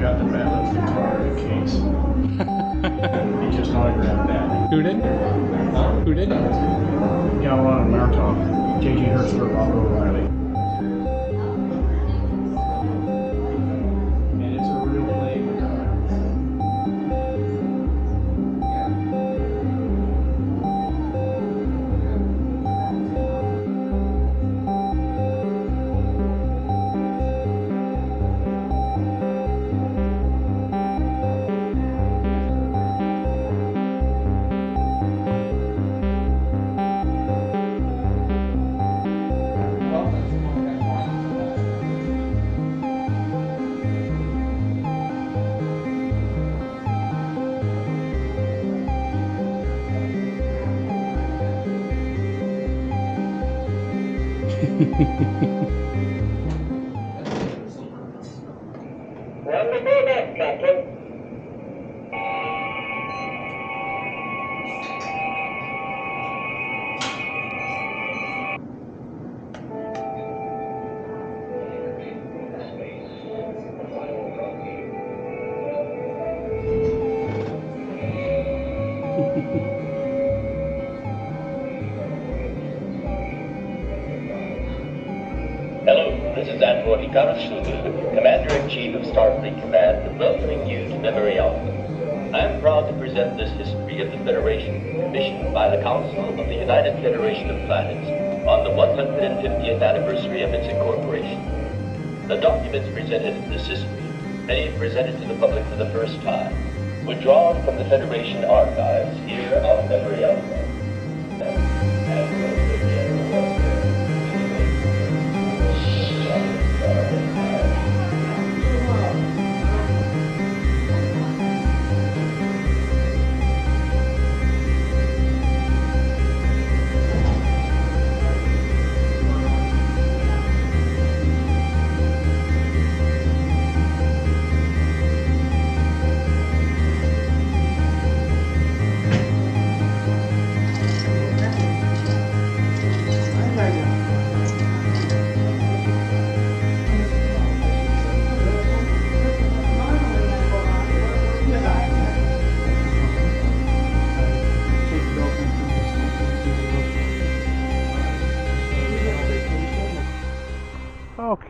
got the Battle guitar in the case. He just autographed that. Who did? Huh? Who did it? Yeah, Martov. J.G. Hertzler, Robert O'Reilly. And it's a real playing guitar. Wonderful enough, Captain. Hello, this is Admiral Hikaru, Commander-in-Chief of Starfleet Command, welcoming you to Memory Alpha. I am proud to present this history of the Federation, commissioned by the Council of the United Federation of Planets on the 150th anniversary of its incorporation. The documents presented in this history, many presented to the public for the first time, were drawn from the Federation archives here on Memory Alpha.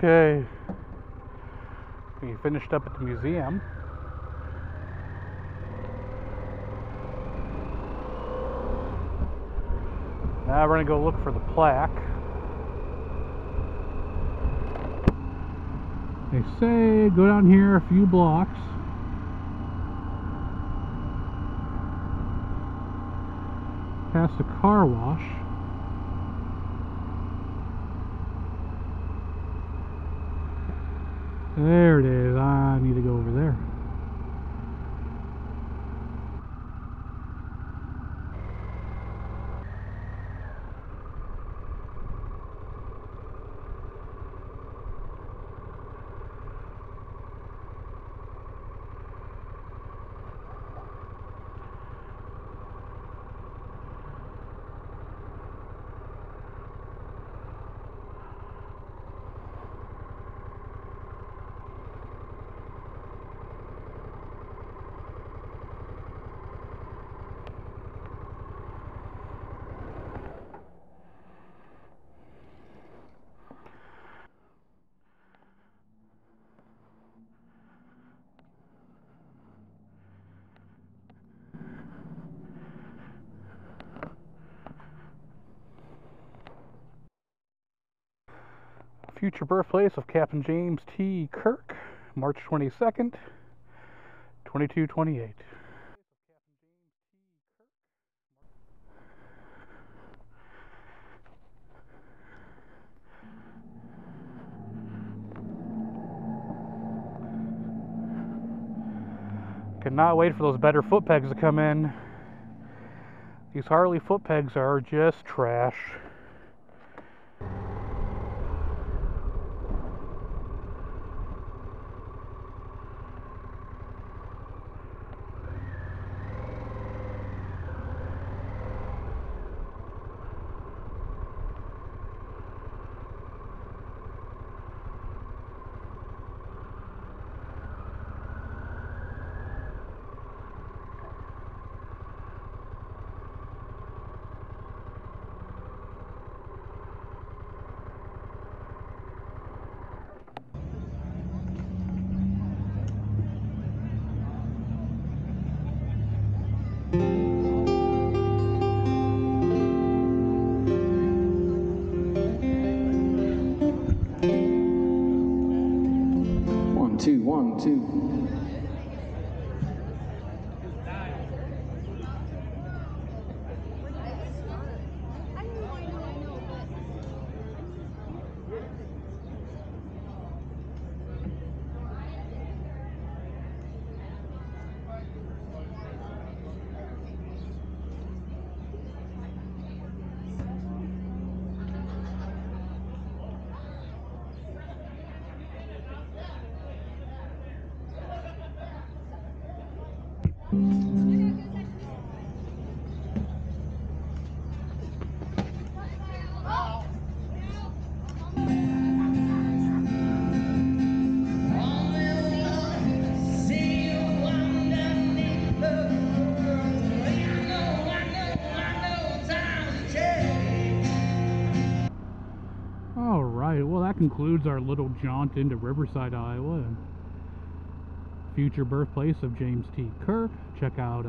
Okay, we finished up at the museum. Now we're gonna go look for the plaque. They say go down here a few blocks. Past the car wash. There it is. I need to go over there. Future birthplace of Captain James T Kirk, March 22nd, 2228. Cannot wait for those better foot pegs to come in. These Harley foot pegs are just trash. 2, 1, 2. Alright, well that concludes our little jaunt into Riverside, Iowa, and future birthplace of James T Kirk. Check out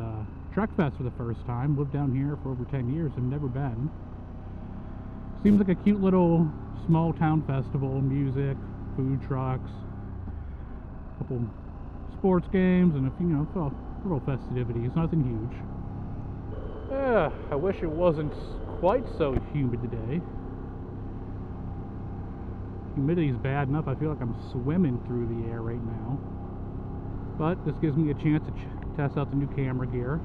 TrekFest for the first time. Lived down here for over 10 years, have never been. Seems like a cute little small town festival, music, food trucks, a couple sports games, and a few, little festivities, nothing huge. I wish it wasn't quite so humid today. Humidity's bad enough, I feel like I'm swimming through the air right now. But this gives me a chance to test out the new camera gear.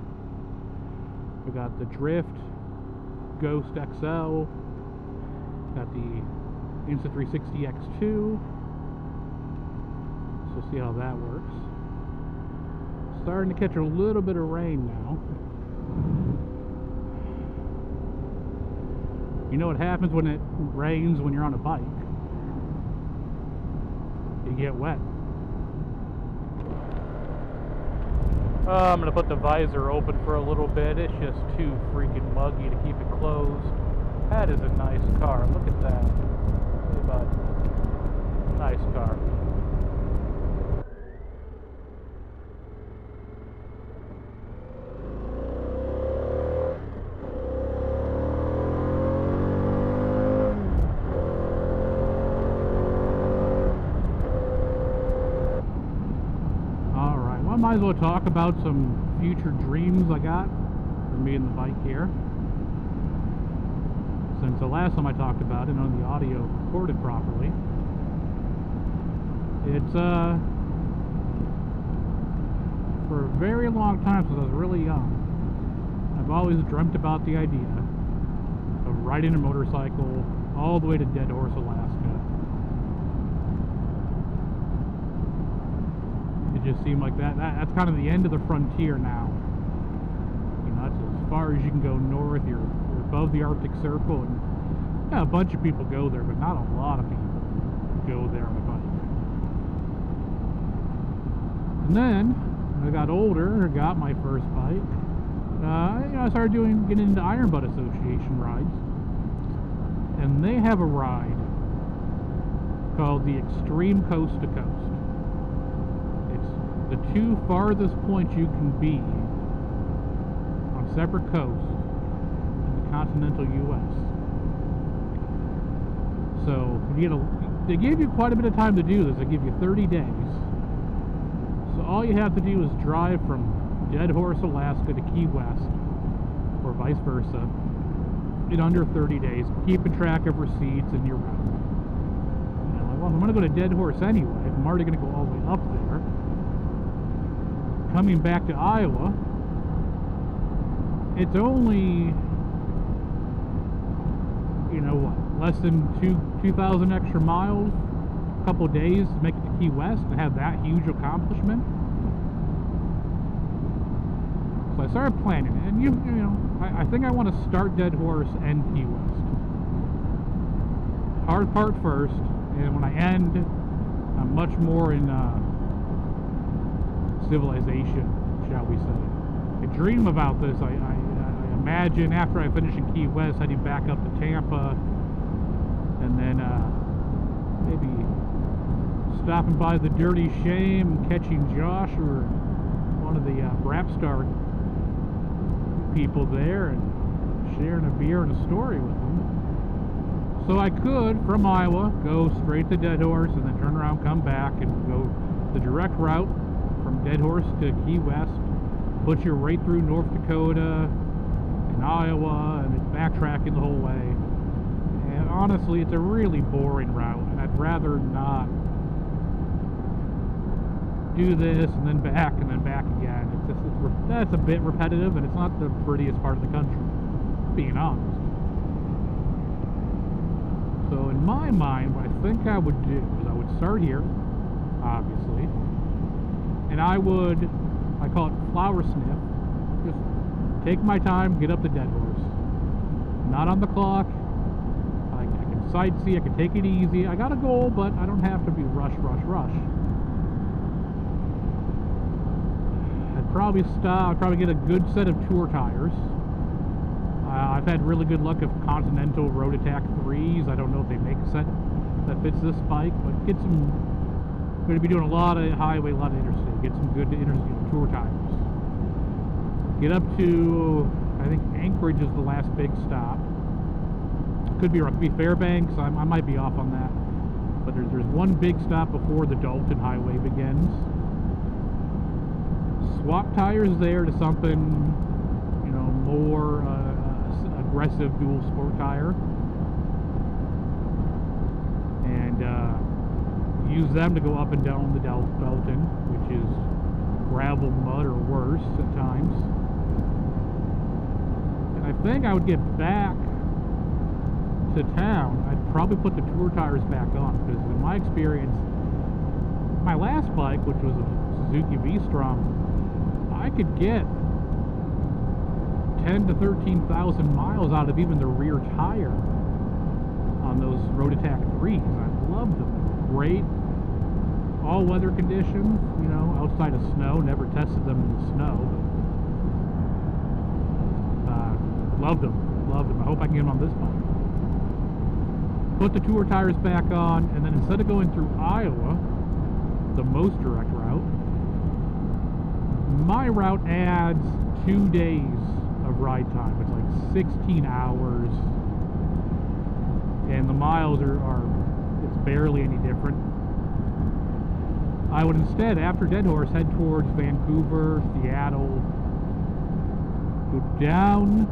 We got the Drift Ghost XL, got the Insta360 X2, so see how that works. Starting to catch a little bit of rain now. You know what happens when it rains when you're on a bike? You get wet. I'm gonna put the visor open for a little bit. It's just too freaking muggy to keep it closed. That is a nice car. Look at that. Hey, bud. Nice car. I might as well talk about some future dreams I got for me and the bike here. Since the last time I talked about it on the audio recorded properly. It's for a very long time, since I was really young, I've always dreamt about the idea of riding a motorcycle all the way to Dead Horse, Alaska. It just seemed like that's kind of the end of the frontier now. That's as far as you can go north. You're above the Arctic Circle, and yeah, a bunch of people go there, but not a lot of people go there on a bike. And then I got older, I got my first bike. I started getting into Iron Butt Association rides, and they have a ride called the Extreme Coast to Coast. The two farthest points you can be on separate coasts in the continental U.S. So they give you quite a bit of time to do this. They give you 30 days. So all you have to do is drive from Dead Horse, Alaska to Key West, or vice versa, in under 30 days, keeping track of receipts and your route. Well, I'm going to go to Dead Horse anyway. I'm already going to go all the way up there. Coming back to Iowa, it's only, less than 2,000 extra miles, a couple days to make it to Key West and have that huge accomplishment. So I started planning it, and I think I want to start Dead Horse and Key West. Hard part first, and when I end, I'm much more in civilization, shall we say. I dream about this. I imagine after I finish in Key West, heading back up to Tampa, and then maybe stopping by the Dirty Shame and catching Josh or one of the Brapstar people there and sharing a beer and a story with them. So I could, from Iowa, go straight to Dead Horse and then turn around, come back, and go The direct route from Dead Horse to Key West puts you right through North Dakota and Iowa, and it's backtracking the whole way. And honestly, it's a really boring route, and I'd rather not do this and then back again. That's a bit repetitive, and it's not the prettiest part of the country, being honest. So in my mind, what I think I would do is I would start here, obviously, and I call it flower sniff. Just take my time, get up to Dead Horse. Not on the clock. I can sightsee, I can take it easy. I got a goal, but I don't have to be rush. I'd probably stop, I'd probably get a good set of tour tires. I've had really good luck with Continental Road Attack 3s. I don't know if they make a set that fits this bike, but get some. I'm going to be doing a lot of highway, a lot of interstate. Get some good tour tires. Get up to, I think Anchorage is the last big stop. Could be wrong. Could be Fairbanks. I might be off on that. But there's one big stop before the Dalton Highway begins. Swap tires there to something, more aggressive dual sport tire, and use them to go up and down the Dalton, which is gravel, mud, or worse at times. And I think I would get back to town. I'd probably put the tour tires back on, because in my experience, my last bike, which was a Suzuki V-Strom, I could get 10 to 13,000 miles out of even the rear tire on those Road Attack 3s. I loved them. They were great. All weather conditions, outside of snow. Never tested them in the snow. But, loved them. I hope I can get them on this bike. Put the tour tires back on, and then instead of going through Iowa, the most direct route, my route adds 2 days of ride time. It's like 16 hours, and the miles it's barely any different. I would instead, after Dead Horse, head towards Vancouver, Seattle, go down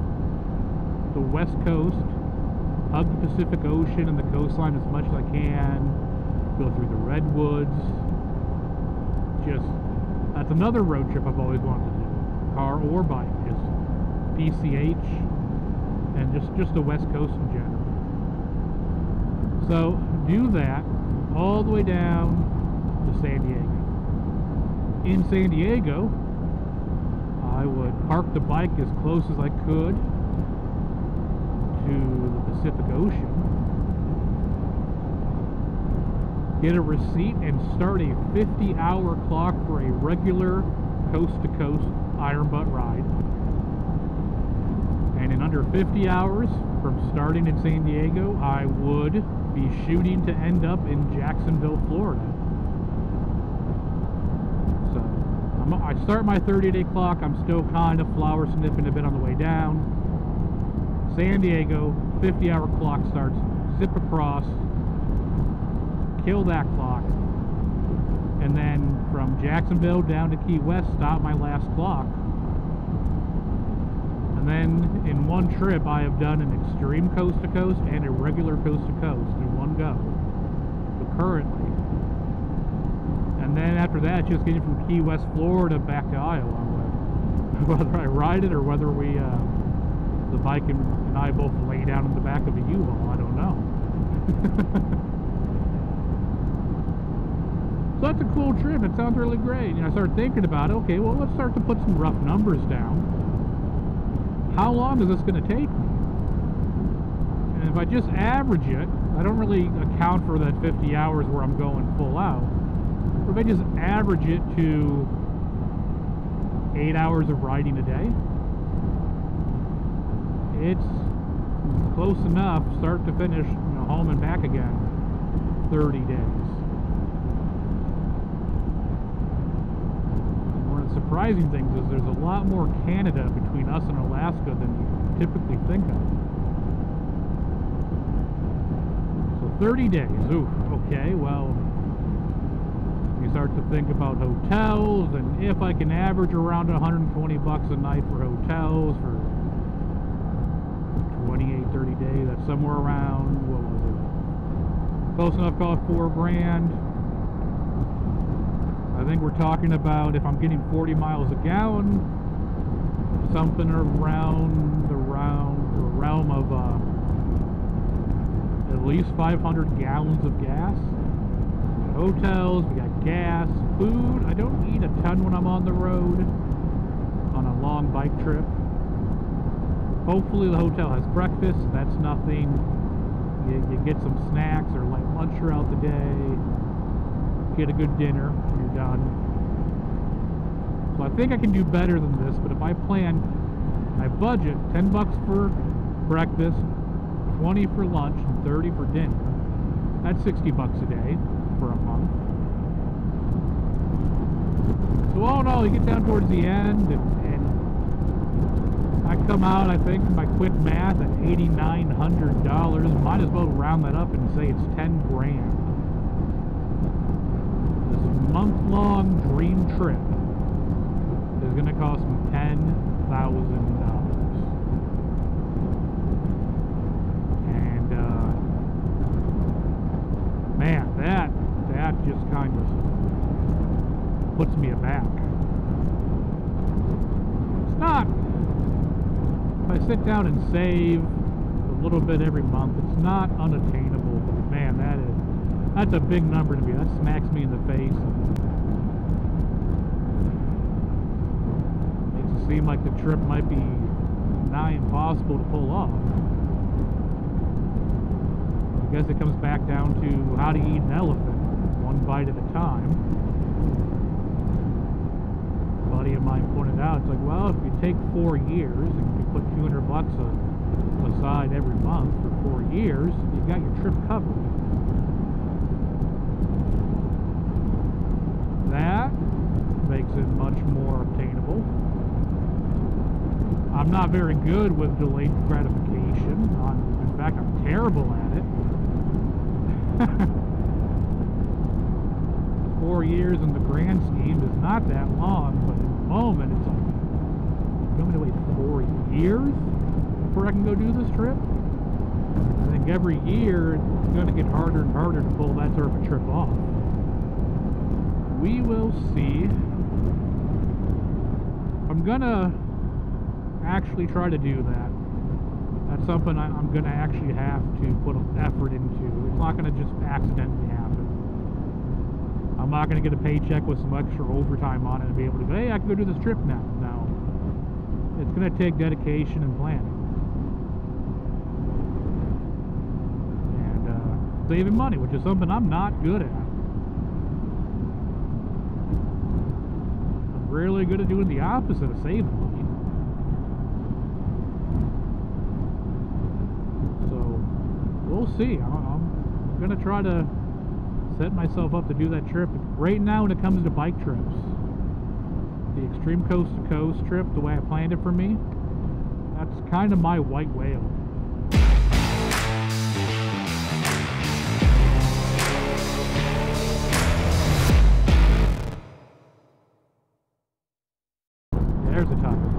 the west coast, hug the Pacific Ocean and the coastline as much as I can, go through the redwoods. That's another road trip I've always wanted to do, car or bike, just PCH, and just the west coast in general. So do that all the way down to San Diego. In San Diego, I would park the bike as close as I could to the Pacific Ocean, get a receipt, and start a 50-hour clock for a regular coast-to-coast iron butt ride. And in under 50 hours from starting in San Diego, I would be shooting to end up in Jacksonville, Florida. So I start my 30-day clock. I'm still kind of flower sniffing a bit on the way down. San Diego, 50-hour clock starts, zip across, kill that clock, and then from Jacksonville down to Key West, stop my last clock. And then in one trip, I have done an extreme coast-to-coast and a regular coast-to-coast in one go, so currently. And then after that, just getting from Key West, Florida back to Iowa, whether I ride it or whether the bike and I both lay down in the back of a U-Haul, I don't know. So that's a cool trip. It sounds really great. I started thinking about it. Okay, well, let's start to put some rough numbers down. How long is this going to take me? And if I just average it, I don't really account for that 50 hours where I'm going full out. But if I just average it to 8 hours of riding a day, it's close enough, start to finish, home and back again, 30 days. And one of the surprising things is there's a lot more Canada between us and Alaska than you typically think of. So 30 days, ooh, okay, well, You start to think about hotels, and if I can average around 120 bucks a night for hotels for 28, 30 days, that's somewhere around, what was it? Close enough, call it $4 grand. I think we're talking about, if I'm getting 40 miles a gallon, something around the realm of at least 500 gallons of gas. Hotels, we got gas, food. I don't eat a ton when I'm on the road on a long bike trip. Hopefully the hotel has breakfast. That's nothing. You get some snacks or light lunch throughout the day. Get a good dinner when you're done. So I think I can do better than this, but if I plan my budget, 10 bucks for breakfast, 20 for lunch, and 30 for dinner, that's 60 bucks a day for a month. So all in all, you get down towards the end, and I come out, I think, my quick math at $8,900. Might as well round that up and say it's 10 grand. This month-long dream trip is going to cost me $10,000. And man, that just kind of puts me aback. It's not, if I sit down and save a little bit every month, it's not unattainable, but man, that's a big number to me. That smacks me in the face. Makes it seem like the trip might be nigh impossible to pull off. I guess it comes back down to how to eat an elephant, one bite at a time. A buddy of mine pointed out, it's like, well, if you take 4 years and you put 200 bucks aside every month for 4 years, you got your trip covered. That makes it much more obtainable. I'm not very good with delayed gratification. In fact, I'm terrible at it. 4 years in the grand scheme is not that long, but in the moment, it's like, you want me to wait 4 years before I can go do this trip? I think every year it's going to get harder and harder to pull that sort of a trip off. We will see. I'm gonna actually try to do that. That's something I'm gonna actually have to put effort into. It's not gonna just accidentally happen. I'm not gonna get a paycheck with some extra overtime on it and be able to go, hey, I can go do this trip now. No. It's gonna take dedication and planning. And saving money, which is something I'm not good at. Really good at doing the opposite of saving money. So we'll see. I'm gonna try to set myself up to do that trip. Right now, when it comes to bike trips, the extreme coast to coast trip, the way I planned it for me, that's kind of my white whale. There's a tiger.